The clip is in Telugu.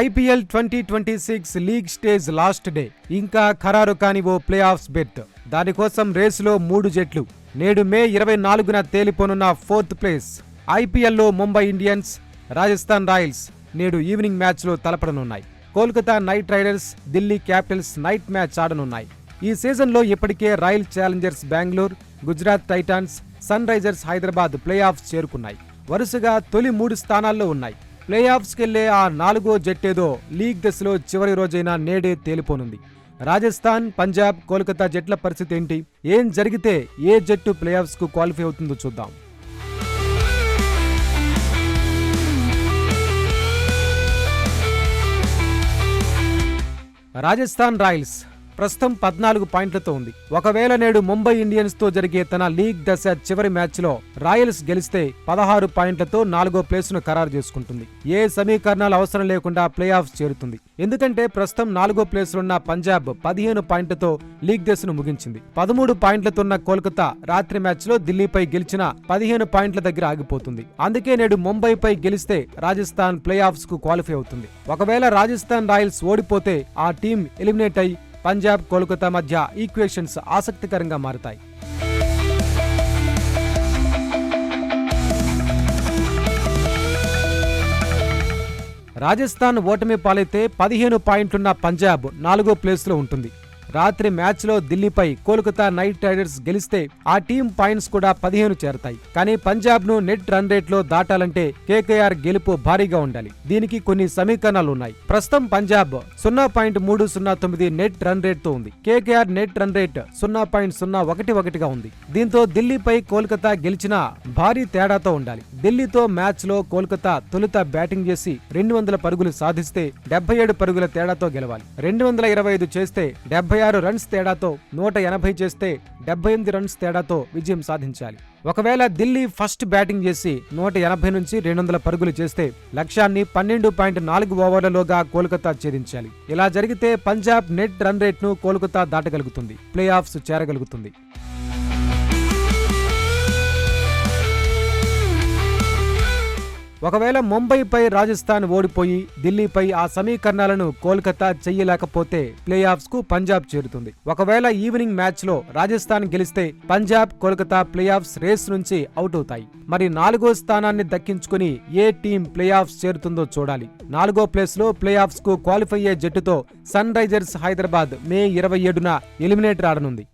IPL 2026 league stage last day. ఇంకా ఖరారు కాని ఓ ప్లే ఆఫ్స్ బెర్త్. దానికోసం రేసులో 3 జట్లు. నేడు మే 24న తేలిపోనున్న 4th ప్లేస్. IPLలో ముంబై ఇండియన్స్, రాజస్థాన్ రాయల్స్ నేడు ఈవినింగ్ మ్యాచ్లో తలపడనున్నాయి. Kolkata Knight Riders, Delhi Capitals night match ఆడనున్నాయి. ఈ సీజన్లో ఇప్పటికే Royal Challengers Bengaluru, Gujarat Titans, Sun Risers Hyderabad playoffs చేరుకున్నాయి. వరుసగా తొలి 3 స్థానాల్లో ఉన్నాయి. ప్లే ఆఫ్స్కెళ్లే ఆ 4వ జట్టేదో లీగ్ దశలో చివరి రోజైన నేడే తేలిపోనుంది. రాజస్థాన్, పంజాబ్, కోల్కతా జట్ల పరిస్థితి ఏంటి? ఏం జరిగితే ఏ జట్టు ప్లే ఆఫ్స్ కు క్వాలిఫై అవుతుందో చూద్దాం. రాజస్థాన్ రాయల్స్ ప్రస్తుతం 14 పాయింట్లతో ఉంది. ఒకవేళ నేడు ముంబై ఇండియన్స్ తో జరిగే తన లీగ్ దశ చివరి మ్యాచ్ లో రాయల్స్ గెలిస్తే 16 పాయింట్లతో 4వ ప్లేసును ఖరారు చేసుకుంటుంది. ఏ సమీకరణాలు అవసరం లేకుండా ప్లే ఆఫ్స్ చేరుతుంది. ఎందుకంటే ప్రస్తుతం 4వ ప్లేసులున్న పంజాబ్ 15 పాయింట్లతో లీగ్ దశను ముగించింది. 13 పాయింట్లతో ఉన్న కోల్కతా రాత్రి మ్యాచ్ లో ఢిల్లీపై గెలిచిన 15 పాయింట్ల దగ్గర ఆగిపోతుంది. అందుకే నేడు ముంబైపై గెలిస్తే రాజస్థాన్ ప్లే ఆఫ్స్ కు క్వాలిఫై అవుతుంది. ఒకవేళ రాజస్థాన్ రాయల్స్ ఓడిపోతే ఆ టీం ఎలిమినేట్ అయి పంజాబ్, కోల్కతా మధ్య ఈక్వేషన్స్ ఆసక్తికరంగా మారుతాయి. రాజస్థాన్ ఓటమి పాలైతే 15 పాయింట్లున్న పంజాబ్ 4వ ప్లేస్లో ఉంటుంది. రాత్రి మ్యాచ్లో ఢిల్లీపై కోల్కతా నైట్ రైడర్స్ గెలిస్తే ఆ టీం పాయింట్స్ కూడా 15 చేరతాయి. కానీ పంజాబ్ ను నెట్ రన్ రేట్ లో దాటాలంటే KKR గెలుపు భారీగా ఉండాలి. దీనికి కొన్ని సమీకరణాలు ఉన్నాయి. ప్రస్తుతం పంజాబ్ 0.309 నెట్ రన్ రేట్ తో ఉంది. KKR నెట్ రన్ రేట్ 0.011గా ఉంది. దీంతో ఢిల్లీపై కోల్కతా గెలిచినా భారీ తేడాతో ఉండాలి. ఢిల్లీతో మ్యాచ్ లో కోల్కతా తొలుత బ్యాటింగ్ చేసి 200 పరుగులు సాధిస్తే 77 పరుగుల తేడాతో గెలవాలి. 225 చేస్తే 76 రన్స్ తేడాతో, 180 చేస్తే 78 రన్స్ తేడాతో విజయం సాధించాలి. ఒకవేళ ఢిల్లీ ఫస్ట్ బ్యాటింగ్ చేసి 180 నుంచి 200 పరుగులు చేస్తే లక్ష్యాన్ని 12.4 ఓవర్లలోగా కోల్కతా ఛేదించాలి. ఇలా జరిగితే పంజాబ్ నెట్ రన్ రేట్ ను కోల్కతా దాటగలుగుతుంది, ప్లే ఆఫ్స్ చేరగలుగుతుంది. ఒకవేళ ముంబైపై రాజస్థాన్ ఓడిపోయి ఢిల్లీపై ఆ సమీకరణాలను కోల్కతా చెయ్యలేకపోతే ప్లే ఆఫ్స్ కు పంజాబ్ చేరుతుంది. ఒకవేళ ఈవినింగ్ మ్యాచ్ లో రాజస్థాన్ గెలిస్తే Punjab, Kolkata playoffs race నుంచి అవుట్ అవుతాయి. మరి 4వ స్థానాన్ని దక్కించుకుని ఏ టీం ప్లే ఆఫ్స్ చేరుతుందో చూడాలి. 4వ ప్లేస్ లో ప్లే ఆఫ్స్ కు క్వాలిఫై అయ్యే జట్టుతో సన్ రైజర్స్ హైదరాబాద్ మే 27న ఎలిమినేటర్ ఆడనుంది.